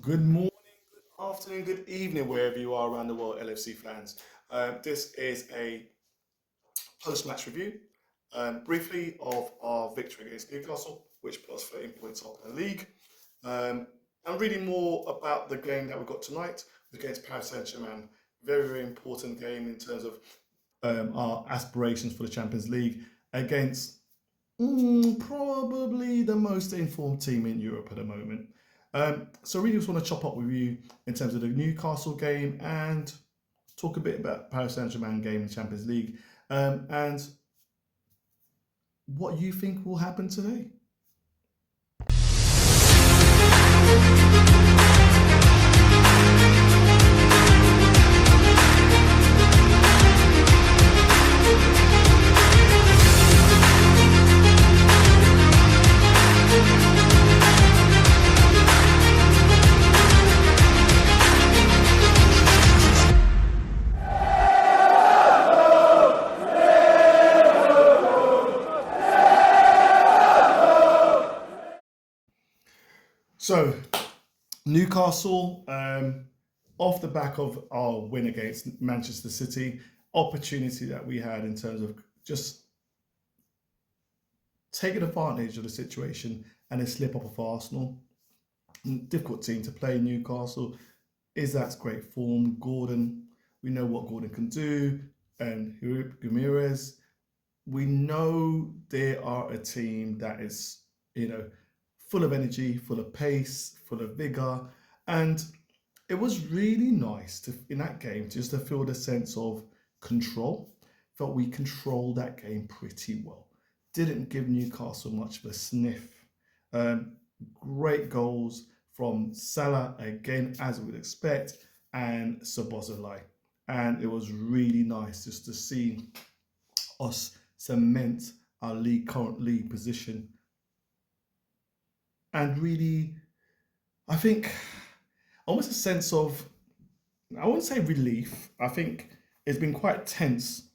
Good morning, good afternoon, good evening, wherever you are around the world, LFC fans. This is a post-match review, briefly of our victory against Newcastle, which put us 13 points up in the league, and really more about the game that we got tonight against Paris Saint-Germain. Very, very important game in terms of our aspirations for the Champions League against probably the most informed team in Europe at the moment. So really just want to chop up with you in terms of the Newcastle game and talk a bit about Paris Saint-Germain game in the Champions League and what you think will happen today. So, Newcastle, off the back of our win against Manchester City, opportunity that we had in terms of just taking advantage of the situation and a slip up of Arsenal. Difficult team to play, Newcastle. Is that great form? Gordon, we know what Gordon can do. And Ramirez, we know they are a team that is, full of energy, full of pace, full of vigor. And it was really nice in that game just to feel the sense of control. Felt we controlled that game pretty well. Didn't give Newcastle much of a sniff. Great goals from Salah, again, as we would expect, and Szoboszlai. And it was really nice just to see us cement our current league position. And really, I think almost a sense of, I wouldn't say relief. I think it's been quite tense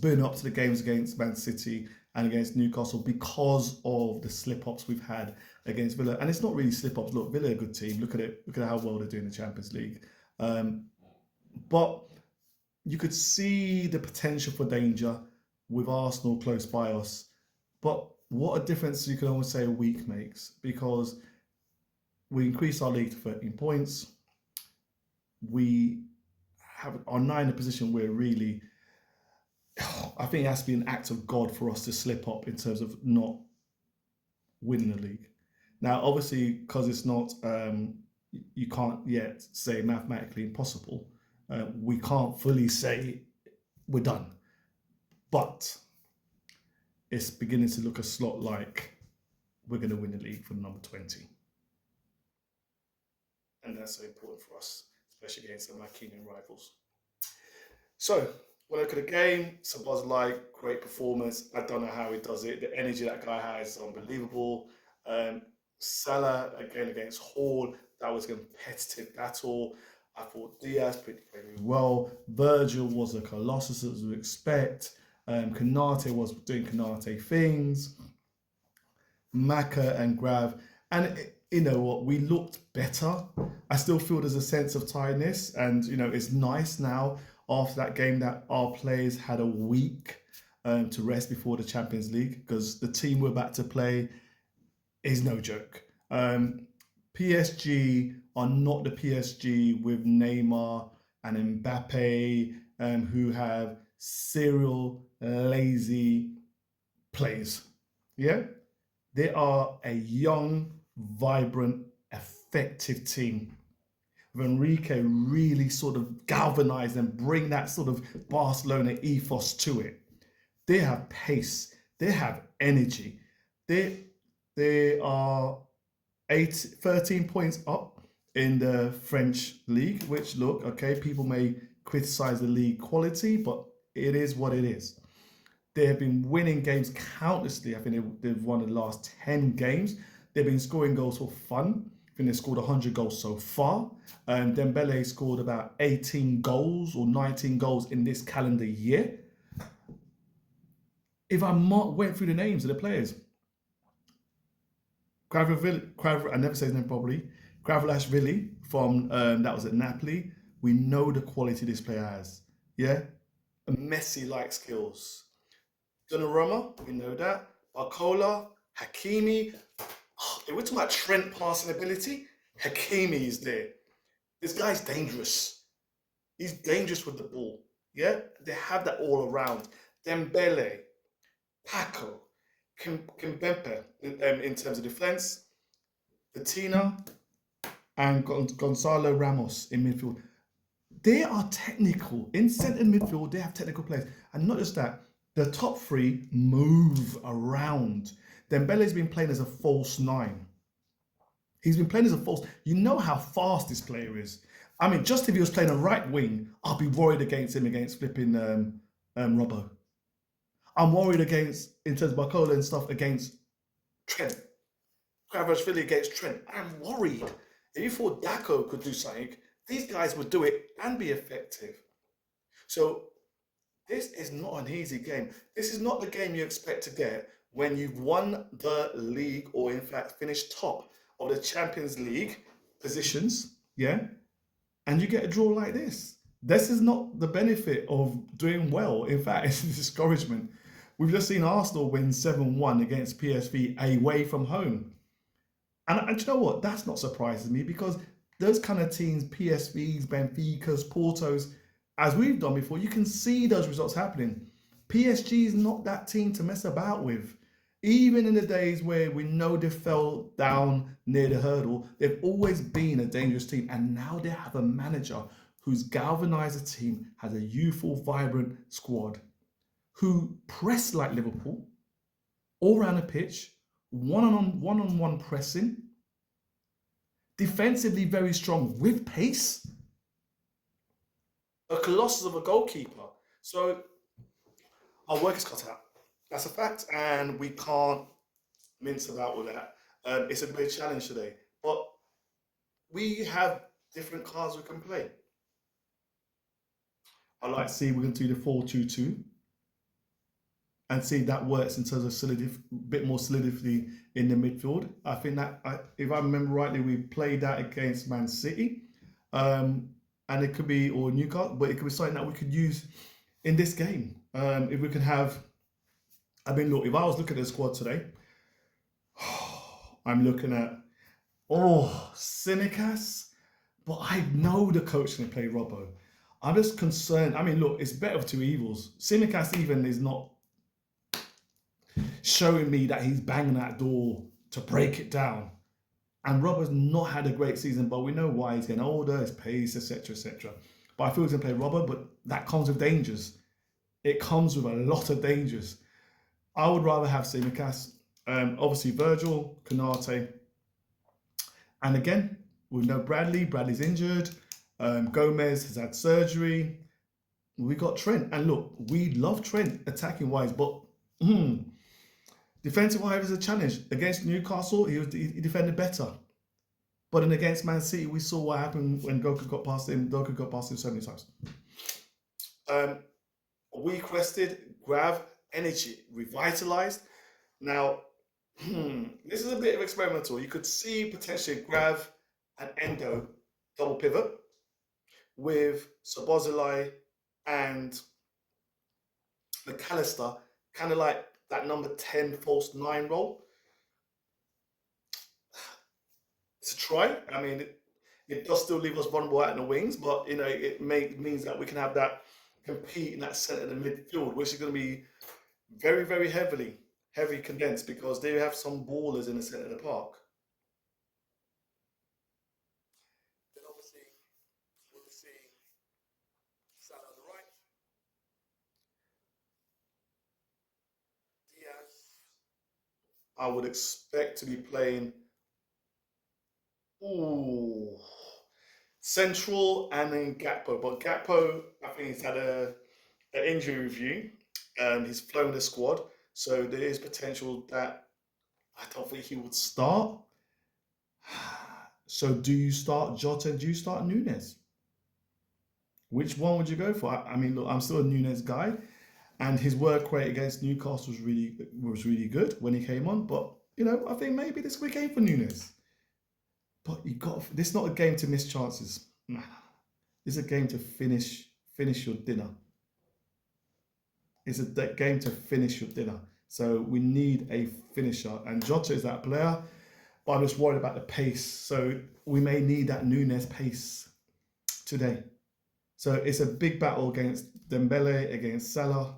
building up to the games against Man City and against Newcastle because of the slip-ups we've had against Villa. And it's not really slip-ups. Look, Villa are a good team. Look at it. Look at how well they're doing in the Champions League. But you could see the potential for danger with Arsenal close by us. But what a difference you can almost say a week makes, because we increased our league to 13 points. We are now in a position where really, I think it has to be an act of God for us to slip up in terms of not winning the league. Now, obviously, because it's not, you can't yet say mathematically impossible. We can't fully say we're done. But it's beginning to look a lot like we're going to win the league for number 20. And that's so important for us, especially against the Keenan rivals. So, when I look at the game, Szoboszlai, great performance. I don't know how he does it. The energy that guy has is unbelievable. Salah, again, against Hall, that was a competitive battle. I thought Diaz played really well. Virgil was a colossus, as we expect. Konate was doing Konate things. Maka and Grav. And you know what? We looked better. I still feel there's a sense of tiredness. And, it's nice now after that game that our players had a week to rest before the Champions League, because the team we're about to play is no joke. PSG are not the PSG with Neymar and Mbappe, who have serial, lazy players. Yeah? They are a young, vibrant, effective team. Enrique really sort of galvanized and bring that sort of Barcelona ethos to it. They have pace. They have energy. They are 13 points up in the French league, which look, okay, people may criticize the league quality, but it is what it is. They have been winning games countlessly. I think they've won the last 10 games. They've been scoring goals for fun. I think they've scored 100 goals so far. Dembele scored about 18 goals or 19 goals in this calendar year. If I went through the names of the players, I never say his name properly. Gravlashvili from that was at Napoli. We know the quality this player has. Yeah, Messi-like skills. Donnarumma, we know that. Barcola, Hakimi. Oh, if we're talking about Trent passing ability, Hakimi is there. This guy's dangerous. He's dangerous with the ball. Yeah, they have that all around. Dembele, Paco, Kimpembe in terms of defense, Bettina, and Gonzalo Ramos in midfield. They are technical. In centre midfield, they have technical players. And not just that, the top three move around. Dembele's been playing as a false nine. He's been playing as a false. You know how fast this player is. I mean, just if he was playing a right wing, I'll be worried against him against flipping Robbo. I'm worried against, in terms of Barcola and stuff, against Trent. Kvaratskhelia against Trent. I'm worried. If you thought Dijk could do something, these guys would do it and be effective. So this is not an easy game. This is not the game you expect to get when you've won the league or in fact finished top of the Champions League positions, yeah? And you get a draw like this. This is not the benefit of doing well. In fact, it's a discouragement. We've just seen Arsenal win 7-1 against PSV away from home. And you know what? That's not surprising me because those kind of teams, PSVs, Benficas, Portos, as we've done before, you can see those results happening. PSG is not that team to mess about with. Even in the days where we know they fell down near the hurdle, they've always been a dangerous team. And now they have a manager who's galvanized a team, has a youthful, vibrant squad, who press like Liverpool, all around the pitch, one-on-one pressing, defensively very strong with pace, a colossus of a goalkeeper. So our work is cut out. That's a fact, and we can't mince about with that. It's a great challenge today, but we have different cards we can play. I like to see we're going to do the 4-2-2 and see if that works in terms of bit more solidity in the midfield. I think that, if I remember rightly, we played that against Man City, and it could be, or Newcastle, but it could be something that we could use in this game. If we can have, I mean, look, if I was looking at the squad today, I'm looking at, Tsimikas, but I know the coach can play Robbo. I'm just concerned. I mean, look, it's better of two evils. Tsimikas even is not showing me that he's banging that door to break it down. And Robbo's not had a great season, but we know why. He's getting older, his pace, etc., etc. But I feel he's going to play Robbo, but that comes with dangers. It comes with a lot of dangers. I would rather have Tsimikas. Obviously, Virgil, Konate. And again, we know Bradley's injured. Gomez has had surgery. We got Trent. And look, we love Trent attacking wise, but defensive wise is a challenge. Against Newcastle, he defended better. But then against Man City, we saw what happened when Goku got past him. Goku got past him so many times. Weak rested, Grav, energy, revitalized. Now, this is a bit of experimental. You could see potentially Grav and Endo double pivot with Szoboszlai and McAllister, kind of like that number 10 false 9 role. It's a try. I mean, it does still leave us vulnerable out in the wings, but you know, it means that we can have that compete in that centre of the midfield, which is going to be very, very heavy condensed because they have some ballers in the centre of the park. Then obviously we'll see Salah on the right, Diaz. I would expect to be playing central and then Gakpo. But Gakpo, I think he's had an injury review. He's flown the squad, so there is potential that I don't think he would start. So do you start Jota and do you start Nunes? Which one would you go for? I mean, look, I'm still a Nunes guy, and his work rate against Newcastle was really good when he came on. But you know, I think maybe this week game for Nunes. But this is not a game to miss chances. Nah. This is a game to finish your dinner. It's a game to finish your dinner. So we need a finisher. And Jota is that player, but I'm just worried about the pace. So we may need that Nunes pace today. So it's a big battle against Dembele, against Salah.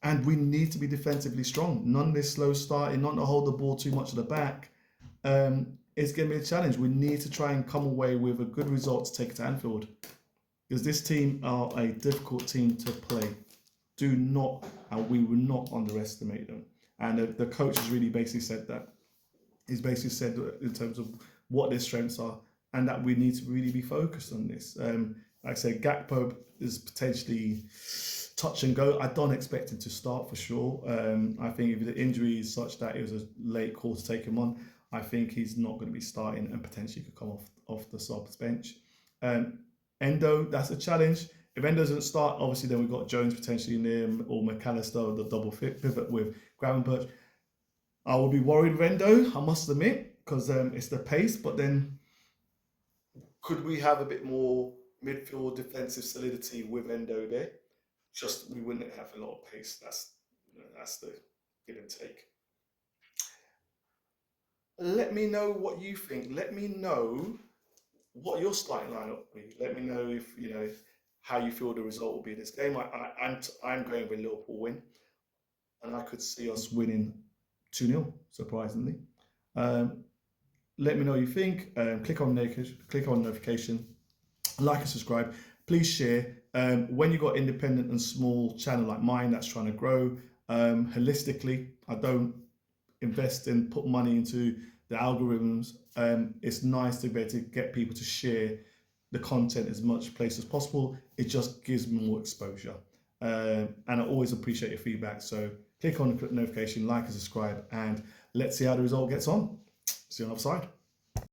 And we need to be defensively strong. None of this slow starting, not to hold the ball too much at the back. It's going to be a challenge. We need to try and come away with a good result to take it to Anfield. Because this team are a difficult team to play. Do not, and we will not underestimate them. And the coach has really basically said that. He's basically said in terms of what their strengths are, and that we need to really be focused on this. Like I said, Gakpo is potentially touch and go. I don't expect him to start for sure. I think if the injury is such that it was a late call to take him on, I think he's not going to be starting and potentially could come off the subs bench. Endo, that's a challenge. If Endo doesn't start, obviously then we've got Jones potentially in there, or McAllister, the double pivot with Gravenberch. I will be worried with Endo, I must admit, because it's the pace. But then, could we have a bit more midfield defensive solidity with Endo there? Just we wouldn't have a lot of pace. That's the give and take. Let me know what you think. Let me know what your starting lineup will be. Let me know if how you feel the result will be in this game. I'm going with Liverpool win, and I could see us winning 2-0, surprisingly. Let me know what you think. Click on notification, like and subscribe. Please share. When you've got independent and small channel like mine that's trying to grow holistically, I don't invest and put money into the algorithms. It's nice to be able to get people to share the content as much place as possible. It just gives me more exposure. And I always appreciate your feedback. So click on the notification, like and subscribe, and let's see how the result gets on. See you on the other side.